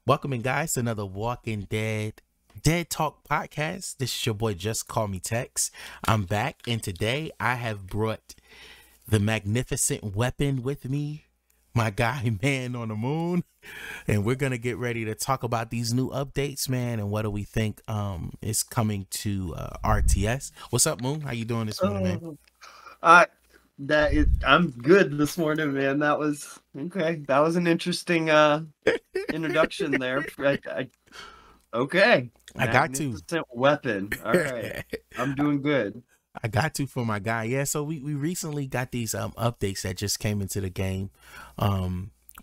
Welcome in, guys, to another Walking Dead Talk podcast. This is your boy JustCMTexx. I'm back, and today I have brought the magnificent weapon with me, my guy ManontheMoon, and we're gonna get ready to talk about these new updates, man, and what do we think is coming to RTS. What's up, Moon? How you doing this morning, man? I'm good this morning, man. That was okay. That was an interesting introduction there. Okay. I got to. Magnificent weapon. All right. I'm doing good. I got to for my guy. Yeah, so we recently got these updates that just came into the game,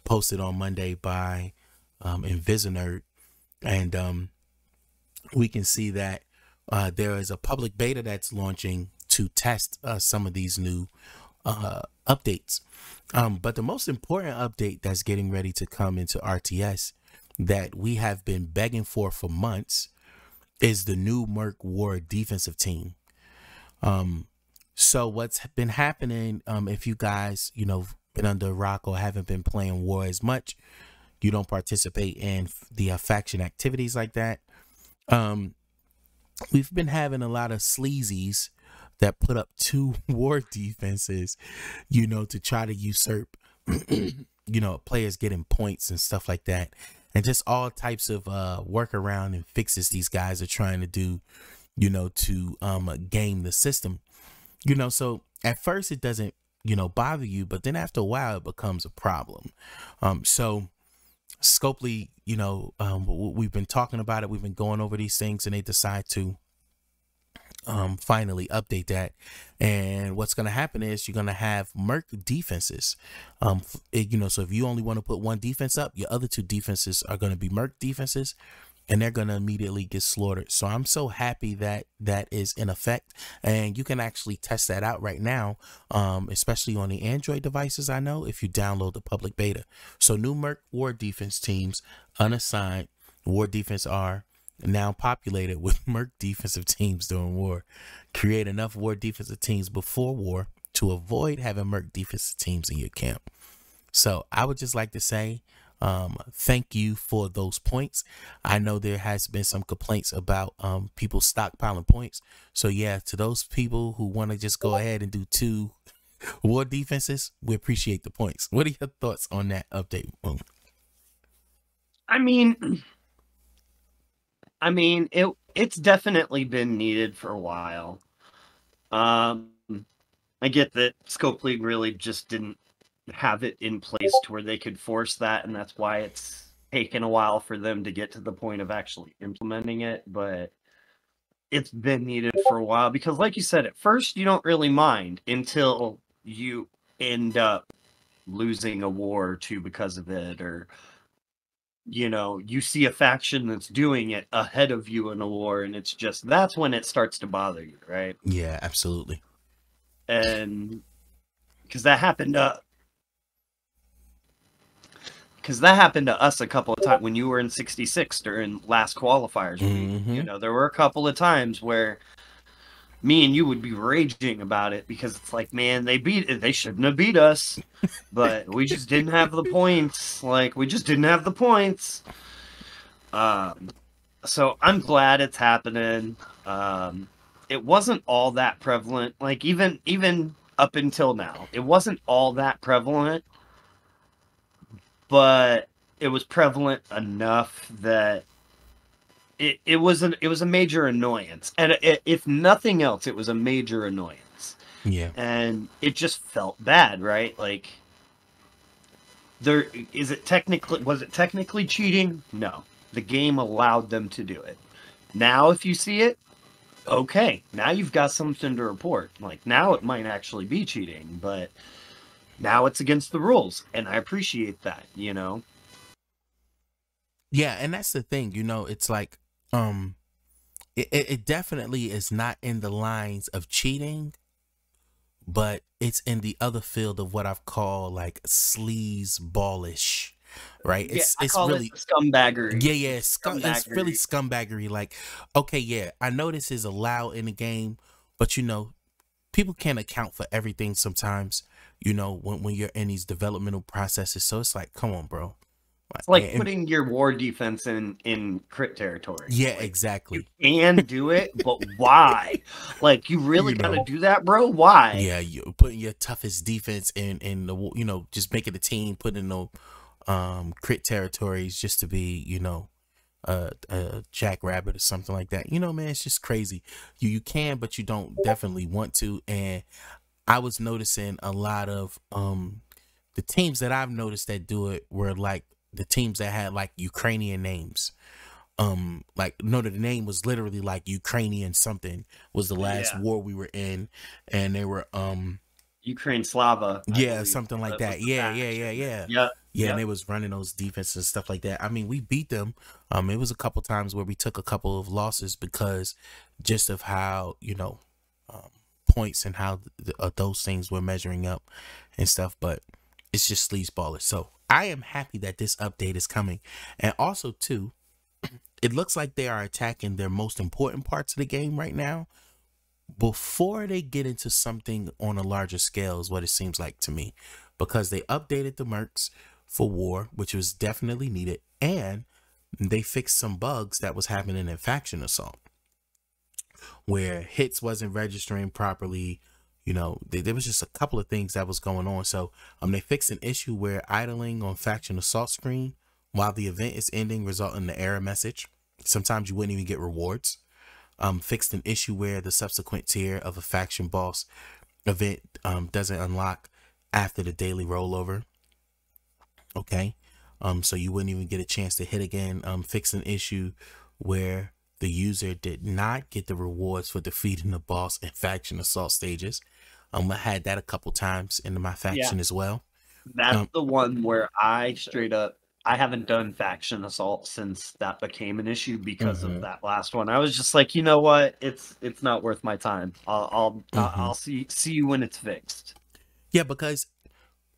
posted on Monday by Invisinerd, and we can see that there is a public beta that's launching to test some of these new updates. But the most important update that's getting ready to come into RTS that we have been begging for months is the new Merc War defensive team. So what's been happening, if you guys, been under a rock or haven't been playing War as much, you don't participate in the faction activities like that. We've been having a lot of sleazies that put up 2 war defenses, to try to usurp, players getting points and stuff like that. And just all types of workaround and fixes these guys are trying to do, to game the system. So at first it doesn't, bother you, but then after a while it becomes a problem. So Scopely, we've been talking about it. We've been going over these things, and they decide to finally update that. And what's going to happen is you're going to have Merc defenses. So if you only want to put 1 defense up, your other 2 defenses are going to be Merc defenses, and they're going to immediately get slaughtered. So I'm so happy that that is in effect, and you can actually test that out right now, especially on the Android devices. I know if you download the public beta. So new Merc War defense teams, unassigned War defense are now populated with Merc defensive teams during war. Create enough War defensive teams before war to avoid having Merc defensive teams in your camp. So I would just like to say thank you for those points. I know there has been some complaints about people stockpiling points. So yeah, to those people who want to just go ahead and do 2 war defenses, we appreciate the points. What are your thoughts on that update? It's definitely been needed for a while. I get that Scope League really just didn't have it in place to where they could force that, and that's why it's taken a while for them to get to the point of actually implementing it. But it's been needed for a while because, like you said, at first you don't really mind until you end up losing a war or 2 because of it, or you see a faction that's doing it ahead of you in a war, and that's when it starts to bother you, right? Yeah, absolutely. And because that happened to us a couple of times when you were in 66 during last qualifiers. There were a couple of times where me and you would be raging about it because it's like, man, they shouldn't have beat us, but we just didn't have the points. So I'm glad it's happening. It wasn't all that prevalent. Like even up until now, it wasn't all that prevalent, but it was prevalent enough that it was a major annoyance, and if nothing else, it was a major annoyance. Yeah, and it just felt bad, right? Like, was it technically cheating? No, the game allowed them to do it. Now, if you see it, okay, now you've got something to report. Like, now it might actually be cheating, but now it's against the rules, and I appreciate that. Yeah, and that's the thing. It's like it definitely is not in the lines of cheating, but it's in the other field of what I've called like sleaze ballish, right? It's really scumbaggery. Yeah, it's really scumbaggery. Like, okay, yeah, I know this is allowed in the game, but people can't account for everything sometimes, when you're in these developmental processes. So it's like, come on, bro. It's like And putting your war defense in crit territory. yeah, Like, you exactly. can do it, but why? Like, you really You gotta know, do that, bro? Why? yeah, you putting your toughest defense in the, just making a team put in the crit territories just to be, a jackrabbit or something like that. Man, it's just crazy. You can, but you don't definitely want to. And I was noticing a lot of the teams that I've noticed that do it were like the teams that had like Ukrainian names. Like no, the name was literally like Ukrainian something was the last Yeah. war we were in, and they were Ukraine Slava, I yeah, believe, something like was that. the Yeah, yeah, yeah, faction. yeah. Yep. Yeah, and Yep. they was running those defenses and stuff like that. I mean, we beat them. It was a couple times where we took a couple of losses because just of how, um, points and how those things were measuring up and stuff. But it's just sleazeballers. So I am happy that this update is coming. And also, too, it looks like they are attacking their most important parts of the game right now before they get into something on a larger scale, is what it seems like to me, because they updated the mercs for war, which was definitely needed, and they fixed some bugs that was happening in faction assault where hits wasn't registering properly. There was just a couple of things that was going on. So they fixed an issue where idling on faction assault screen while the event is ending result in an error message. Sometimes you wouldn't even get rewards. Fixed an issue where the subsequent tier of a faction boss event doesn't unlock after the daily rollover. Okay, so you wouldn't even get a chance to hit again. Fixed an issue where the user did not get the rewards for defeating the boss in faction assault stages. I had that a couple times into my faction as well. That's the one where I straight up, I haven't done faction assault since that became an issue because of that last one. I was just like, you know what? It's not worth my time. I'll see you when it's fixed. Yeah, because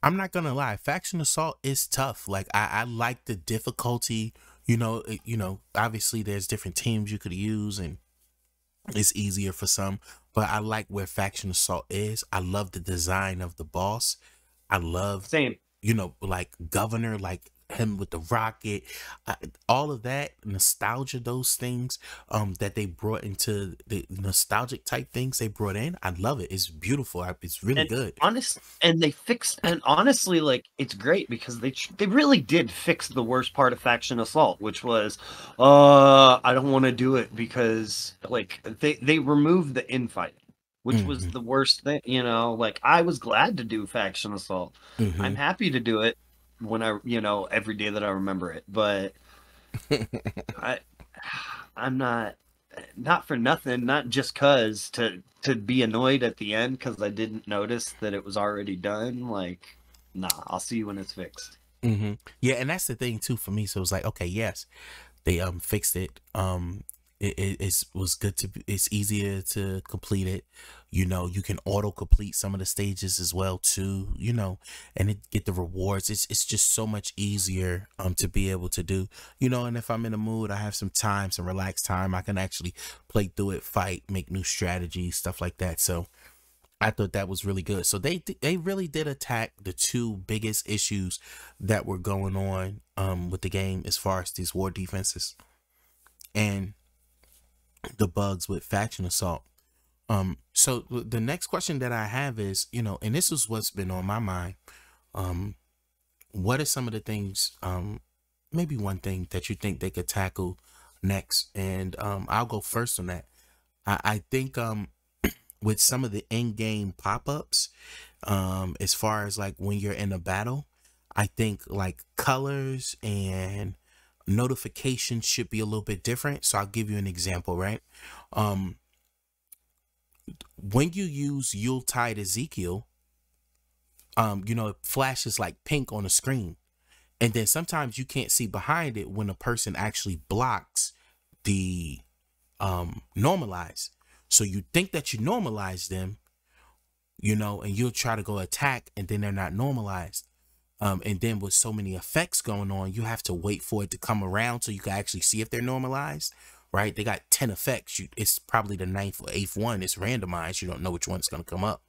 I'm not gonna lie, faction assault is tough. Like I like the difficulty. Obviously there's different teams you could use, and it's easier for some. But I like where faction assault is. I love the design of the boss. I love, Same. like Governor, like him with the rocket, all of that nostalgia, those things that they brought into the nostalgic type things they brought in. I love it. It's beautiful. It's really good. They fixed, and honestly, like, it's great because they really did fix the worst part of faction assault, which was I don't want to do it because like they removed the infight, which was the worst thing. Like, I was glad to do faction assault. I'm happy to do it when every day that I remember it, but I'm not for nothing, not just cause to be annoyed at the end because I didn't notice that it was already done. Like, nah, I'll see you when it's fixed. Yeah, and that's the thing too for me. So it's like, okay, yes, they fixed it. It was good it's easier to complete it. You can auto complete some of the stages as well too, and get the rewards. It's just so much easier to be able to do, and if I'm in a mood, I have some time, some relaxed time, I can actually play through it, fight, make new strategies, stuff like that. So I thought that was really good. So they really did attack the two biggest issues that were going on with the game as far as these war defenses and the bugs with faction assault. So the next question that I have is, and this is what's been on my mind. What are some of the things, maybe one thing that you think they could tackle next? And I'll go first on that. I think with some of the in-game pop-ups, as far as like when you're in a battle, I think like colors and notifications should be a little bit different. So I'll give you an example, right? When you use Yuletide Ezekiel, it flashes like pink on the screen. And then sometimes you can't see behind it when a person actually blocks the normalize. So you think that you normalize them, and you'll try to go attack, and then they're not normalized. And then with so many effects going on, you have to wait for it to come around so you can actually see if they're normalized, right? They got 10 effects. It's probably the 9th or 8th one. It's randomized. You don't know which one's going to come up.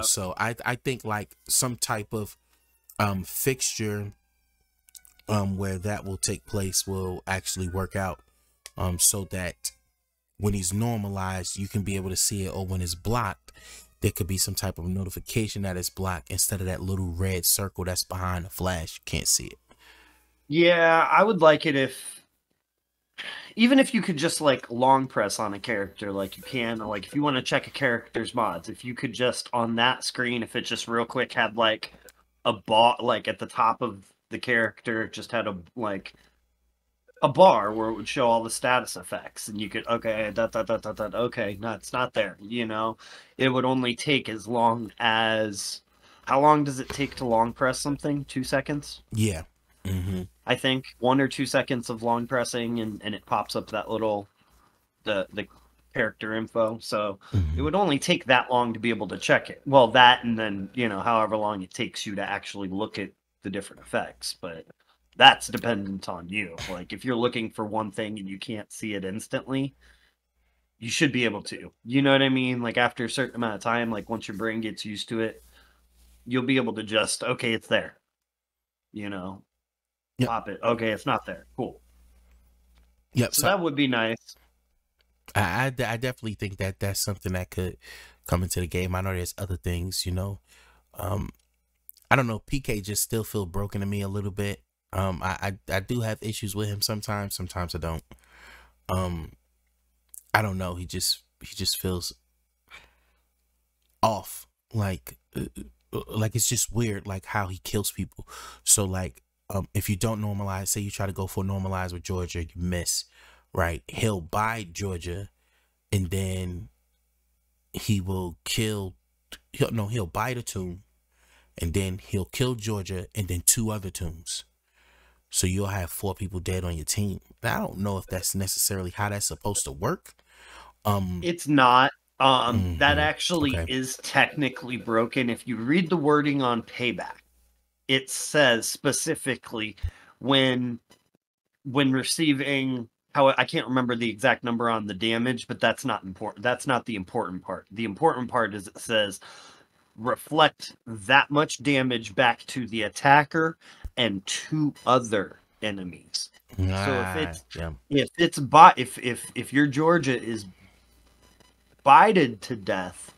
So I think like some type of fixture where that will take place will actually work out, so that when he's normalized, you can be able to see it, or when it's blocked, there could be some type of notification that it's blocked instead of that little red circle that's behind the flash. You can't see it. Yeah, I would like it if, even if you could just like long press on a character like you can, or like if you want to check a character's mods, if you could just on that screen, if it just real quick had like a bar, like at the top of the character, just had a like a bar where it would show all the status effects, and you could, okay, okay, no, it's not there. You know, it would only take as long as, how long does it take to long press something? 2 seconds? Yeah. Mm-hmm. I think 1 or 2 seconds of long pressing, and it pops up that little the character info. So it Mm-hmm. would only take that long to be able to check it. Well, that, and then, you know, however long it takes you to actually look at the different effects, but that's dependent on you. Like if you're looking for one thing and you can't see it instantly, you should be able to. You know what I mean? Like after a certain amount of time, like once your brain gets used to it, you'll be able to just, okay, it's there. You know, Yep. pop it. Okay, it's not there. Cool. Yep. So So that would be nice. I definitely think that that's something that could come into the game. I know there's other things, you know. Um, I don't know. PK just still feel broken to me a little bit. I do have issues with him sometimes. Sometimes I don't. Um, I don't know. He just feels off. Like it's just weird. Like how he kills people. So like, if you don't normalize, say you try to go for normalize with Georgia, you miss. Right? He'll buy Georgia, and then he will kill. He'll buy the tomb, and then he'll kill Georgia, and then 2 other tombs. So you'll have 4 people dead on your team. Now, I don't know if that's necessarily how that's supposed to work. Um, It's not. That mhm, actually okay. is technically broken. If you read the wording on payback, it says specifically when receiving, how, I can't remember the exact number on the damage, but that's not important. That's not the important part. The important part is it says reflect that much damage back to the attacker and 2 other enemies. So Yeah. if it's bot if your Georgia is bited to death,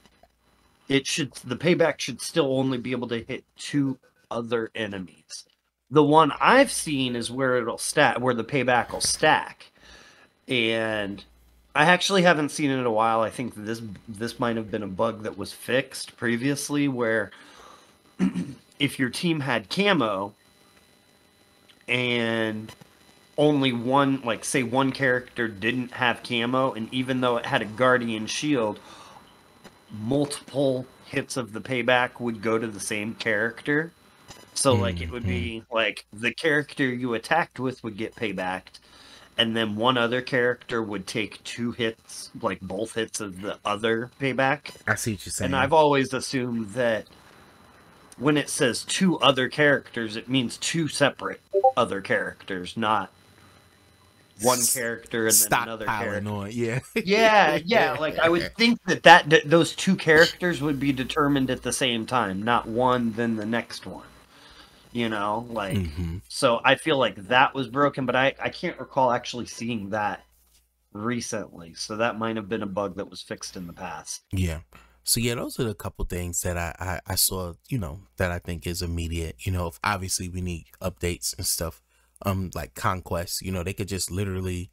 the payback should still only be able to hit 2 other enemies. The one I've seen is where where the payback will stack, and I actually haven't seen it in a while. I think this might have been a bug that was fixed previously, where if your team had camo and only one, like say one character didn't have camo, and even though it had a guardian shield, multiple hits of the payback would go to the same character. So like it would Hmm. be like the character you attacked with would get paybacked, and then one other character would take 2 hits, like both hits of the other payback. I see what you're And saying. I've always assumed that when it says 2 other characters, it means 2 separate other characters, not one character and then another Stockpiling character. on, yeah. Yeah, yeah. Like I would think those 2 characters would be determined at the same time, not one then the next one. You know, like, Hmm. so I feel like that was broken, but I can't recall actually seeing that recently. So that might have been a bug that was fixed in the past. Yeah. So yeah, those are the couple things that I saw, you know, that I think is immediate. You know, obviously we need updates and stuff. Like Conquest, you know, they could just literally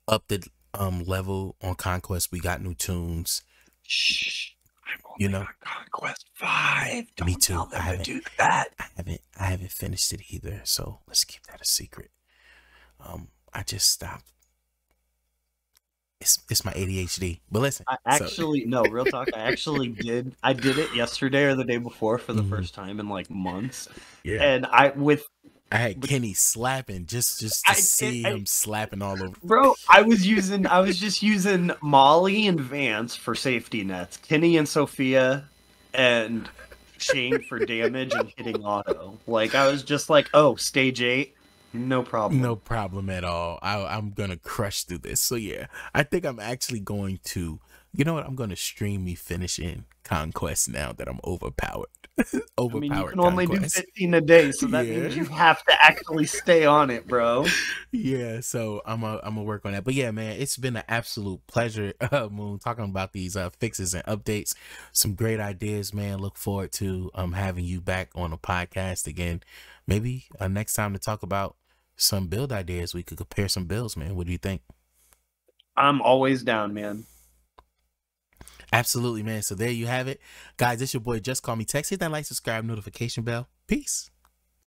up the level on Conquest. We got new tunes, Shh. I'm you only know. on Conquest 5. Me Don't tell too. them to do that. I haven't finished it either. So let's keep that a secret. I just stopped. It's my ADHD. But listen, I so actually, no, real talk. I did it yesterday or the day before for the mhm, first time in like months. yeah. And I had with Kenny slapping just to see I him slapping all over. bro, I was just using Molly and Vance for safety nets, Kenny and Sophia and Shane for damage and hitting auto. Like I was just like, oh, stage 8, no No problem. problem at all. I'm gonna crush through this. So yeah, I think I'm actually going to You know what? I'm gonna stream me finishing Conquest now that I'm overpowered. I mean, you Overpowered can only do Conquest. 15 a day, so that Yeah. means you have to actually stay on it, bro. Yeah, so I'm a work on that. But yeah, man, it's been an absolute pleasure, Moon, talking about these fixes and updates. Some great ideas, man. Look forward to having you back on the podcast again. Maybe next time to talk about some build ideas. We could compare some builds, man. What do you think? I'm always down, man. Absolutely, man. So there you have it. Guys, it's your boy Just Call Me Text. Hit that like, subscribe, notification bell. Peace.